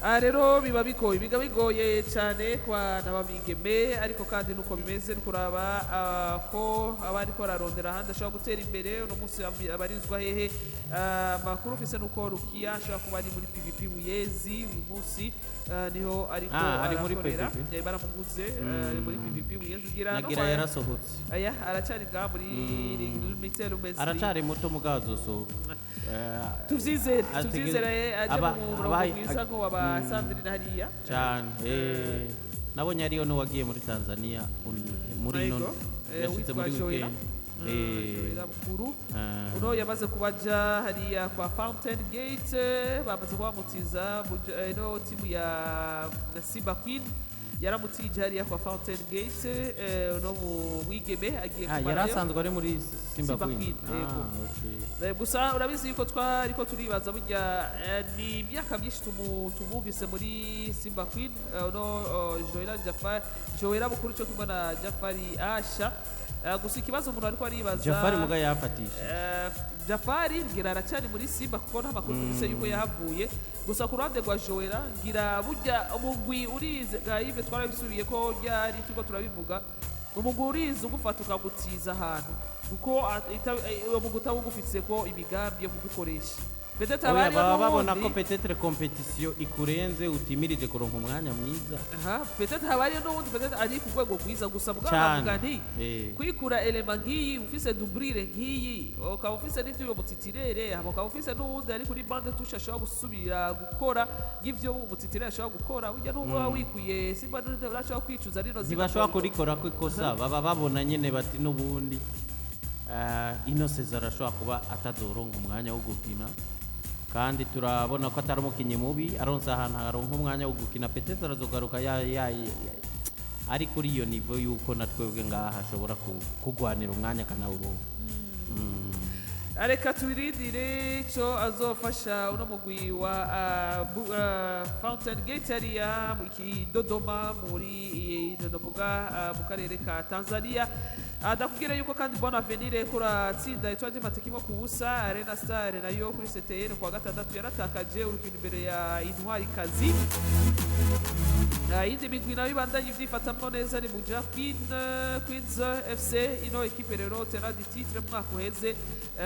rero biba bigoye cyane ku bana b'abigeme ariko kandi nuko bimeze ni kuraba ko abariko bararondera ahandi ashobora gutera imbere uno munsi abarizwa hehe. Amakuru ufise nuko Rukia ashobora kuba ari muri PVP Buyezi uyu munsi niho ariko ari muri arakorera PVP. baramuguze muri PVP Buyezi ugira nagira yarasohotse aya aracari ngaha muri Limitel Umezi aracari muto mugazo so tuvyizere aje mu murongo mwiza ngo waba Sandrine hariya cyane nabonye ariyo no wagiye muri Tanzania muri none yashitse muri weekend mukuru uno yamaze kubaja hariya kwa Fountain Gate bamaze kubamutiza no timu ya Simba Queen yaramutije hariya kwa Fountain Gate no mu wigeme agiye kumara yarasanzwe ari muri Simba Queen gusa urabizi yuko twariko turibaza burya ni imyaka myinshi tumuvise muri Simba Queen no Joela bukuru cyo kimwe na Jafari Asha gusa ikibazo umuntu ariko aribaza Jafari muga yafatisha Jafari ngira aracari muri Simba kuko nta makuru dufise yuko yahavuye gusa ku ruhande rwa Joela ngira burya umugwi urize gayive twarabisubiye ko ryari turiko turabivuga umugwi urize ugufata ukagutiza ahantu kuko uwo mugwi utawugufise ko imigambi yo kugukoresha babona ko peut-être competition ikurenze utimirije kuronka umwanya mwiza peut-être habariyo n'ubundi peut-être ari ku rwego rwiza gusa bwavuga nti kwikura element nk'iyi ufise doublure nk'iyi ukaba ufise n'ivyo mutitirere ukaba ufise n'ubundi ari kuri bande touche ashobora gusubira gukora y'ivyo mutitirere ashobora gukora burya n'uba wikuye Simba urashobora kwicuza rino ntibashobora kurikora ko ikosa baba babona nyene bati n'ubundi ino Cesar ashobora kuba atazoronka umwanya wo gukina kandi turabona ko atari umukinnyi mubi aronse ahantu haronka umwanya wo gukina peut-être arazogaruka ari kuri iyo niveau yuko natwebwe ngaha ashobora kugwanira umwanya kanawuronka areka tubiridire ico azofasha uno mugwi wa Fountain Gate hariya mu Dodoma muri novuga mu karere ka Tanzania ndakubwira yuko kandi Bon Avenir kuratsinda itwaje matekimo ku busa Arena Star nayo kuri CTN kwa gatandatu yaratakaje urukino imbere ya Intwari Kazi indi migwi nayo ibandanye ivyifatamwo neza ni Buja Queens FC ino ekipe rero tena di titre mwaka uheze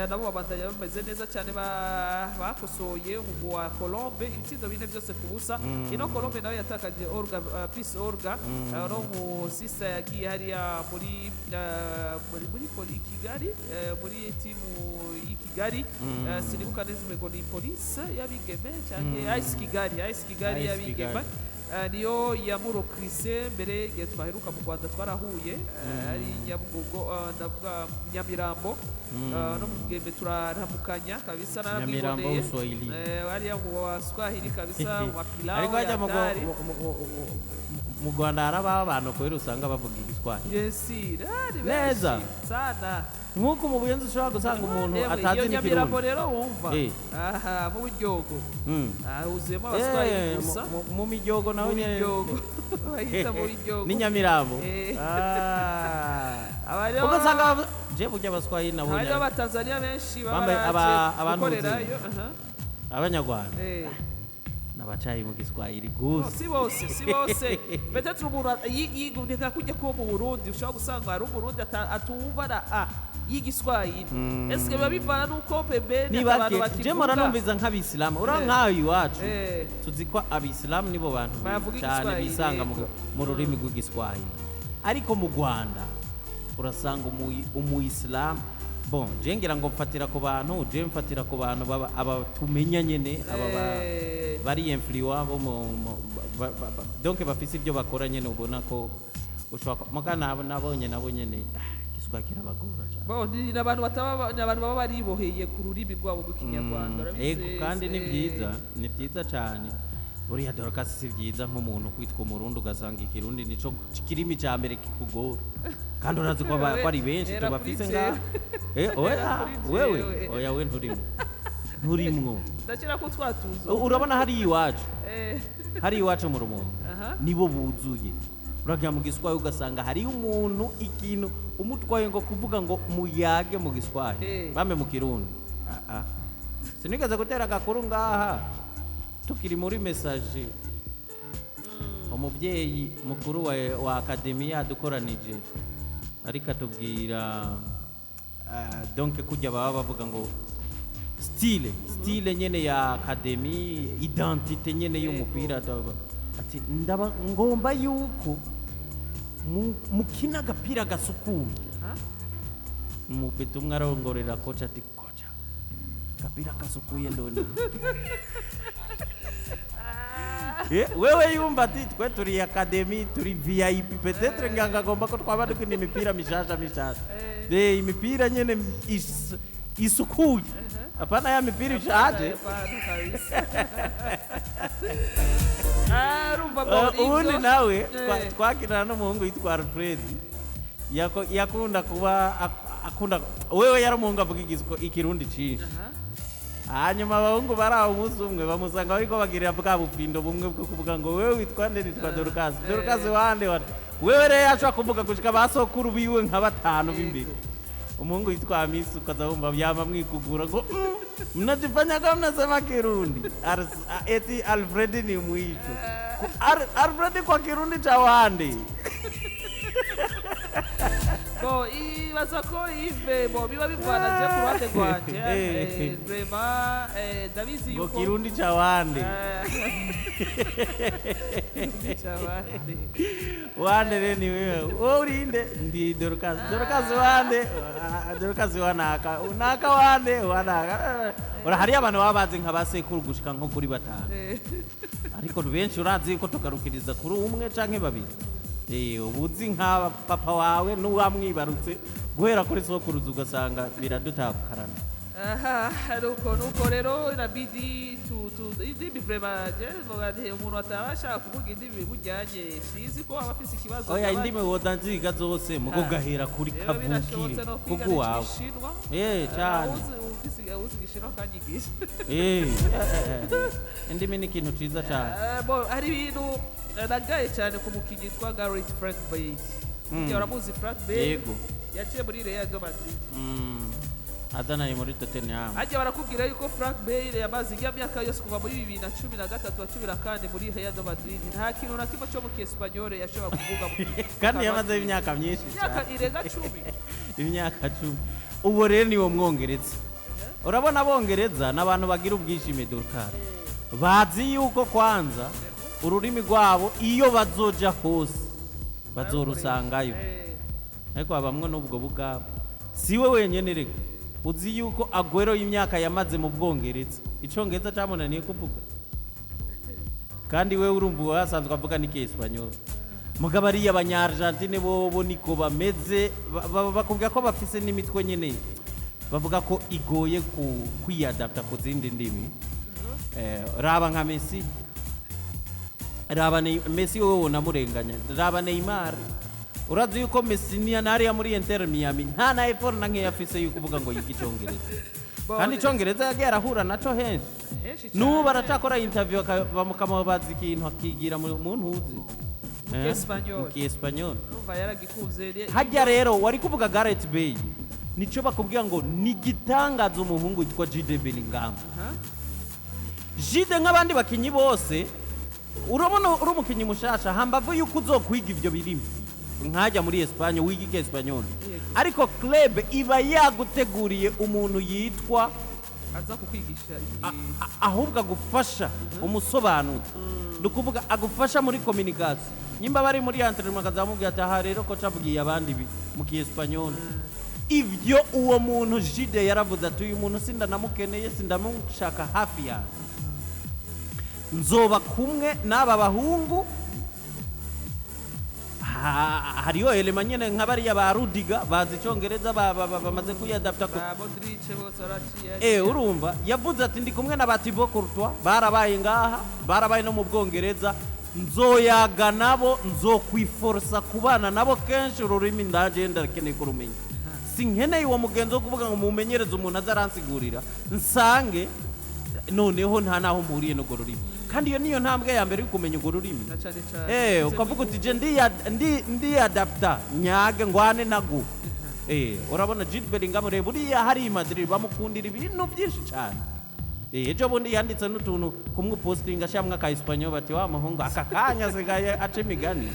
nabo babandanya bameze neza cyane bakosoye umugwi wa Colombe ibitsindo bine byose ku busa ino Colombe nayo yatakaje Peace Orga no mu sisa yagiye hariya muri Kigali muri timu y'Ikigali sinibuka neza ngo ni police y'abigeme cyane Ice Kigali y'abigeme niyo yamurokrise mbere igihe twaheruka mu Rwanda twarahuye ari Nyabugogo ndavuga Nyamirambo no mu Gembe turaramukanya kabisa narabiboneye hariya mu Swahili kabisa mu Pilau ariko ajya mu Rwanda haraba abantu kubera usanga bavuga igiswahili neza sana nkuko mu Buyenzi ushobora gusanga umuntu atazi n'ikirundi Nyamirambo rero wumva mu Biryogo huzuyemo abaswahili gusa mu Miryogo naho nyene bahita mu Biryogo ni Nyamirambo ugasanga je burya abaswahili nabo hariyo abatanzania benshi bakorerayo abanyarwanda nabacayi mu Kiswahili gusa si bose peut-être umuntu yigundika kujya ko mu Burundi ushobora gusanga hari umurundi atumva na y'igiswahili eske biba bivana nuko pembeni abantu bakivuga je mora numviza nk'abisilamu urankayo iwacu tuzi ko abisilamu nibo bantu cyane bisanga mu rurimi rw'igiswahili ariko mu Rwanda urasanga umuyisilamu bon je ngira ngo mfatira ku bantu aba tumenya nyene aba bari influence donc bafise ibyo bakora nyene ubona ko ushobora mugana nabonye nyene giswakira bagura cyane bo ni abantu baba bariboheye ku rurimi rwabo rw'ikinyarwanda kandi ni byiza cyane buriya Dorcas si byiza nk'umuntu kwitwa umurundi ugasanga ikirundi nico kirimi cya mbere kikugora kandi urazi ko ari benshi tubafise ngaho wewe nturimwo ndakira ko twatuzo urabona hari iwacu mu Rumonge nibo buzuye uragira mu Giswahili ugasanga hari umuntu ikintu umutwaye ngo kuvuga ngo muyage mu Giswahili bame mu Kirundi sinigeze gutera agakuru ngaha tukiri muri message umubyeyi mukuru wa akademiya dukoranije ariko atubwira donc kujya baba bavuga ngo style nyene ya akademi identité nyene y'umupira ati ndaba ngomba yuko mukina agapira gasukuye umupeta umwe arongorera koca ati koca agapira gasukuye ndone wewe yumva ati twe turi akademi turi VIP peut-être nganga agomba ko twaba dukina imipira mishasha imipira nyene isukuye apana ya mipira ishaje ubundi nawe twakirana n'umuhungu yitwa Alfred yakunda kuba akunda wewe yari umuhungu avuga ikirundi cinshi hanyuma abahungu bari aho umunsi umwe bamusanga bariko bagirira bwa bufindo bumwe bwo kuvuga ngo wewe witwa nde? Nitwa Dorcas wande wewe rero yashobora kuvuga gushika basokuru biwe nka batanu b'imbere umuhungu yitwa Hamisi ukaza wumva yama mwikugura ngo mnajifanya kama mnasema Kirundi eti Alfred ni mwicho Alfred kwa Kirundi cha wande Bo ibaza ko ive bo biba bivana je ku ruhande rwanje vraiment ndabizi yuko Kirundi cha wande wande rero ni wewe urinde ndi Dorcas wanaka unaka wande wanaka urahari abantu babazi nk'abasekuru gushika nko kuri batanu ariko benshi urazi ko tugarukiriza kuri umwe canke babiri ubuzi nka papa wawe n'uwamwibarutse guhera kuri sokuruza ugasanga biradutakarana nuko rero inabidi indimi vraiment umuntu atabasha kuvuga indimi bujyanye sizi ko aba afise ikibazo oya indimi wodanziga zose mugo gahera kuri kavukire kuko wawe cyane uzi gishino kanyigisha indimi ni ikintu ciza cyane hari ibintu nagaye cyane ku mukinyi yitwa Gareth Frank Bale uramuzi Frank Bale yego yaciye muri Real Madrid azanaye muri Tottenham ajya barakubwira yuko Frank Bale yamaze imyaka yose kuva muri 2013 muri Real Madrid nta kintu na kimwe cyo mu Espanyol yashobora kuvuga kandi yamaze imyaka myinshi imyaka irenga 10 imyaka 10 ubu rero niwo mwongereza urabona abongereza n'abantu bagira ubwishime Dorcas bazi yuko kwanza ururimi rwabo iyo bazoja hose bazorusangayo ariko abamwe n'ubwo bugabo siwe wenyene reka uzi yuko Aguero y'imyaka yamaze mu Bwongereza icongereza cyamunaniye kuvuga kandi we urumva wasanzwe avuga n'Icyespanyo mugabo ari abanya-Argentine bo niko bameze bakubwira ko bafise n'imitwe nyene bavuga ko igoye kwiyadapta ku zindi ndimi raba nka Messi wowe unamurenganya raba Neymar urazi yuko Messi ni anari muri Inter Miami nta na effort na nke yafise yuko uvuga ngo yigicongereza kandi icongereza yagiye arahura naco henshi n'ubu baracakora interview bamukamubaza ikintu akigira mu ntuzi mu Kiespanyol umva yaragikuze hajya rero wari kuvuga Gareth Bale nico bakubwira ngo ni gitangaza umuhungu yitwa Jude Bellingham Jude nk'abandi bakinyi bose urabona uri umukinyi mushasha hambavu yuko uzokwiga ivyo birimo nkajya muri Espagne wiga Espanyol ariko club iba yaguteguriye umuntu yitwa aza kukwigisha ahubwo agufasha umusobanuro ndukuvuga agufasha muri communication nyimba bari muri entraînement kazamubwiye ati aha rero ko cabwiye abandi mu Kiespanyol ivyo uwo muntu Jide yaravuze ati uyu muntu sindanamukeneye sindamushaka hafi ya nzoba kumwe n'aba bahungu hariyo elema nyene nk'abariya ba Rudiga bazi icongereza bamaze kuyadapta ko Modric bose araciye urumva yavuze ati ndi kumwe na Thibaut Courtois barabaye ngaha barabaye no mu Bwongereza nzoyaga nabo nzokwiforsa kubana nabo kenshi ururimi ndagenda keneye kurumenya sinkeneye uwo mugenzo wo kuvuga ngo mumenyereze umuntu azaransigurira nsange noneho nta naho mpuriye no gorurimi kandi iyo niyo ntambwe ya mbere yo kumenya urwo rurimi ukavuga uti je ndi adapta nyage ngwane nago urabona Jude Bellingham rero buriya hari i Madrid bamukundira ibintu byinshi cyane ejo bundi yanditse n'utuntu kumwe-postinga shamwe aka Espanyol bati wa muhungu aka kanya sigaye aca imigani